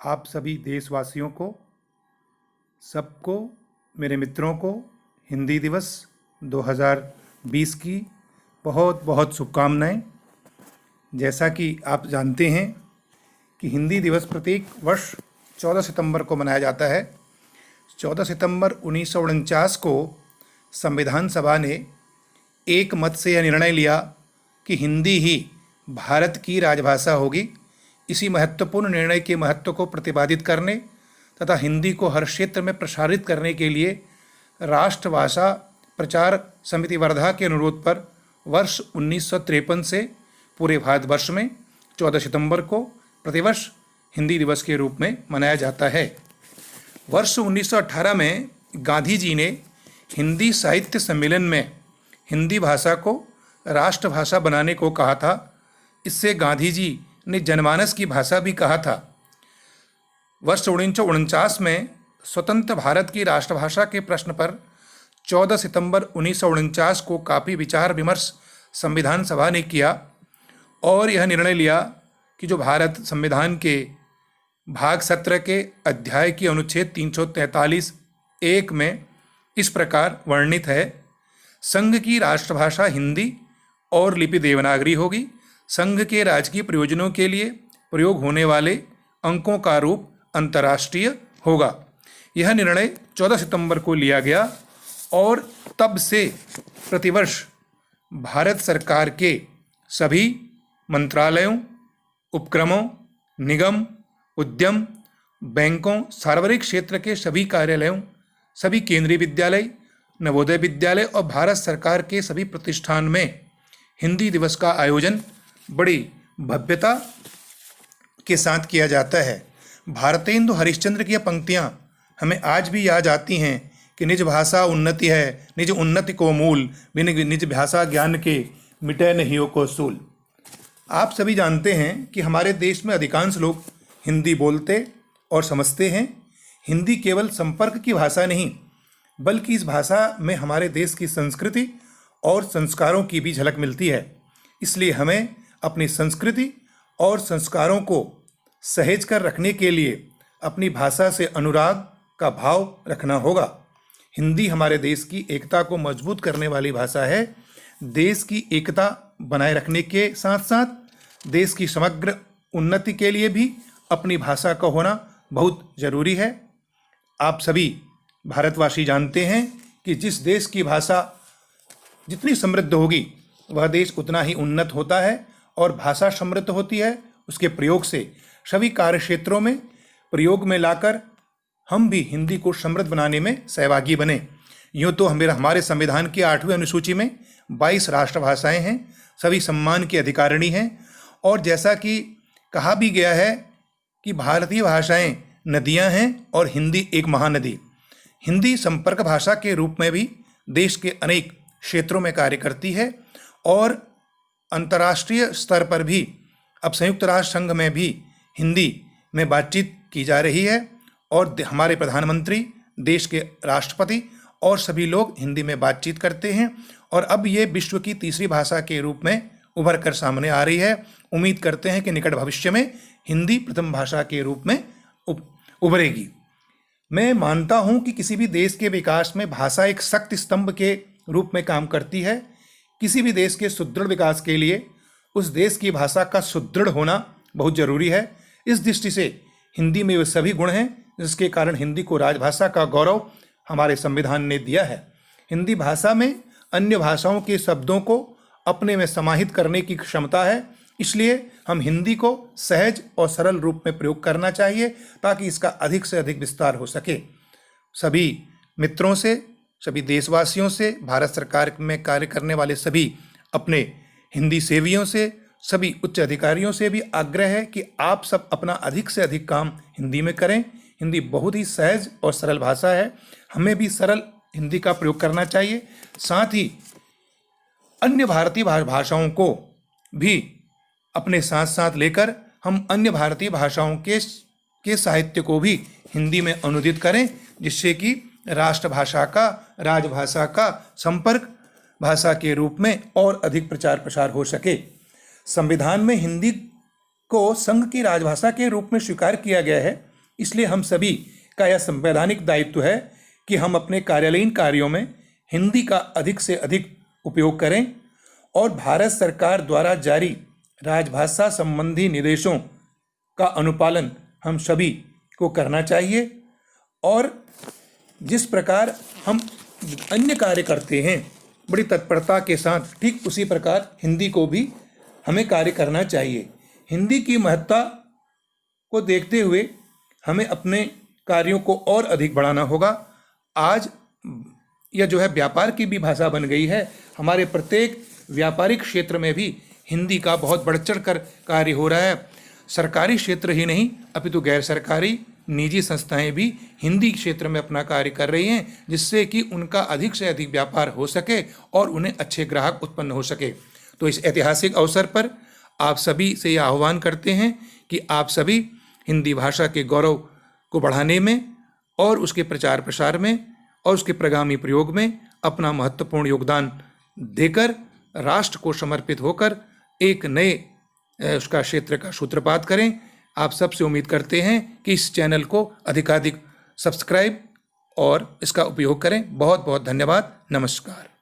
आप सभी देशवासियों को, सबको, मेरे मित्रों को हिंदी दिवस 2020 की बहुत बहुत शुभकामनाएं। जैसा कि आप जानते हैं कि हिंदी दिवस प्रत्येक वर्ष 14 सितंबर को मनाया जाता है। 14 सितंबर 1949 को संविधान सभा ने एक मत से यह निर्णय लिया कि हिंदी ही भारत की राजभाषा होगी। इसी महत्वपूर्ण निर्णय के महत्व को प्रतिपादित करने तथा हिंदी को हर क्षेत्र में प्रसारित करने के लिए राष्ट्रभाषा प्रचार समिति वर्धा के अनुरोध पर वर्ष 1953 से पूरे भारतवर्ष में 14 सितंबर को प्रतिवर्ष हिंदी दिवस के रूप में मनाया जाता है। वर्ष 1918 में गांधी जी ने हिंदी साहित्य सम्मेलन में हिंदी भाषा को राष्ट्रभाषा बनाने को कहा था। इससे गांधी जी ने जनमानस की भाषा भी कहा था। वर्ष 1949 में स्वतंत्र भारत की राष्ट्रभाषा के प्रश्न पर 14 सितंबर 1949 को काफ़ी विचार विमर्श संविधान सभा ने किया और यह निर्णय लिया कि जो भारत संविधान के भाग 17 के अध्याय की अनुच्छेद 343(1) में इस प्रकार वर्णित है, संघ की राष्ट्रभाषा हिंदी और लिपि देवनागरी होगी। संघ के राजकीय प्रयोजनों के लिए प्रयोग होने वाले अंकों का रूप अंतर्राष्ट्रीय होगा। यह निर्णय 14 सितंबर को लिया गया और तब से प्रतिवर्ष भारत सरकार के सभी मंत्रालयों, उपक्रमों, निगम, उद्यम, बैंकों, सार्वजनिक क्षेत्र के सभी कार्यालयों, सभी केंद्रीय विद्यालय, नवोदय विद्यालय और भारत सरकार के सभी प्रतिष्ठान में हिंदी दिवस का आयोजन बड़ी भव्यता के साथ किया जाता है। भारतेंदु हरिश्चंद्र की पंक्तियाँ हमें आज भी याद आती हैं कि निज भाषा उन्नति है, निज उन्नति को मूल, बिन निज भाषा ज्ञान के मिटे नहीं को सूल। आप सभी जानते हैं कि हमारे देश में अधिकांश लोग हिंदी बोलते और समझते हैं। हिंदी केवल संपर्क की भाषा नहीं, बल्कि इस भाषा में हमारे देश की संस्कृति और संस्कारों की भी झलक मिलती है। इसलिए हमें अपनी संस्कृति और संस्कारों को सहेज कर रखने के लिए अपनी भाषा से अनुराग का भाव रखना होगा। हिंदी हमारे देश की एकता को मजबूत करने वाली भाषा है। देश की एकता बनाए रखने के साथ साथ देश की समग्र उन्नति के लिए भी अपनी भाषा का होना बहुत ज़रूरी है। आप सभी भारतवासी जानते हैं कि जिस देश की भाषा जितनी समृद्ध होगी वह देश उतना ही उन्नत होता है और भाषा समृद्ध होती है। उसके प्रयोग से सभी कार्य क्षेत्रों में प्रयोग में लाकर हम भी हिंदी को समृद्ध बनाने में सहभागी बने। यूँ तो हमारे संविधान की 8वीं अनुसूची में 22 राष्ट्रभाषाएं हैं, सभी सम्मान की अधिकारिणी हैं और जैसा कि कहा भी गया है कि भारतीय भाषाएं नदियां हैं और हिंदी एक महानदी। हिंदी संपर्क भाषा के रूप में भी देश के अनेक क्षेत्रों में कार्य करती है और अंतर्राष्ट्रीय स्तर पर भी अब संयुक्त राष्ट्र संघ में भी हिंदी में बातचीत की जा रही है और हमारे प्रधानमंत्री, देश के राष्ट्रपति और सभी लोग हिंदी में बातचीत करते हैं और अब ये विश्व की तीसरी भाषा के रूप में उभर कर सामने आ रही है। उम्मीद करते हैं कि निकट भविष्य में हिंदी प्रथम भाषा के रूप में उभरेगी। मैं मानता हूं कि किसी भी देश के विकास में भाषा एक शक्ति स्तंभ के रूप में काम करती है। किसी भी देश के सुदृढ़ विकास के लिए उस देश की भाषा का सुदृढ़ होना बहुत ज़रूरी है। इस दृष्टि से हिंदी में वे सभी गुण हैं जिसके कारण हिंदी को राजभाषा का गौरव हमारे संविधान ने दिया है। हिंदी भाषा में अन्य भाषाओं के शब्दों को अपने में समाहित करने की क्षमता है। इसलिए हम हिंदी को सहज और सरल रूप में प्रयोग करना चाहिए ताकि इसका अधिक से अधिक विस्तार हो सके। सभी मित्रों से, सभी देशवासियों से, भारत सरकार में कार्य करने वाले सभी अपने हिंदी सेवियों से, सभी उच्च अधिकारियों से भी आग्रह है कि आप सब अपना अधिक से अधिक काम हिंदी में करें। हिंदी बहुत ही सहज और सरल भाषा है। हमें भी सरल हिंदी का प्रयोग करना चाहिए। साथ ही अन्य भारतीय भाषाओं को भी अपने साथ साथ लेकर हम अन्य भारतीय भाषाओं के साहित्य को भी हिंदी में अनुदित करें, जिससे कि राष्ट्रभाषा का, राजभाषा का संपर्क भाषा के रूप में और अधिक प्रचार प्रसार हो सके। संविधान में हिंदी को संघ की राजभाषा के रूप में स्वीकार किया गया है। इसलिए हम सभी का यह संवैधानिक दायित्व है कि हम अपने कार्यालयीन कार्यों में हिंदी का अधिक से अधिक उपयोग करें और भारत सरकार द्वारा जारी राजभाषा संबंधी निर्देशों का अनुपालन हम सभी को करना चाहिए। और जिस प्रकार हम अन्य कार्य करते हैं बड़ी तत्परता के साथ, ठीक उसी प्रकार हिंदी को भी हमें कार्य करना चाहिए। हिंदी की महत्ता को देखते हुए हमें अपने कार्यों को और अधिक बढ़ाना होगा। आज यह जो है व्यापार की भी भाषा बन गई है। हमारे प्रत्येक व्यापारिक क्षेत्र में भी हिंदी का बहुत बढ़ चढ़ कर कार्य हो रहा है। सरकारी क्षेत्र ही नहीं अपितु गैर सरकारी निजी संस्थाएं भी हिंदी क्षेत्र में अपना कार्य कर रही हैं, जिससे कि उनका अधिक से अधिक व्यापार हो सके और उन्हें अच्छे ग्राहक उत्पन्न हो सके। तो इस ऐतिहासिक अवसर पर आप सभी से यह आह्वान करते हैं कि आप सभी हिंदी भाषा के गौरव को बढ़ाने में और उसके प्रचार प्रसार में और उसके प्रगामी प्रयोग में अपना महत्वपूर्ण योगदान देकर राष्ट्र को समर्पित होकर एक नए उसका क्षेत्र का सूत्रपात करें। आप सबसे उम्मीद करते हैं कि इस चैनल को अधिकाधिक सब्सक्राइब और इसका उपयोग करें। बहुत बहुत धन्यवाद। नमस्कार।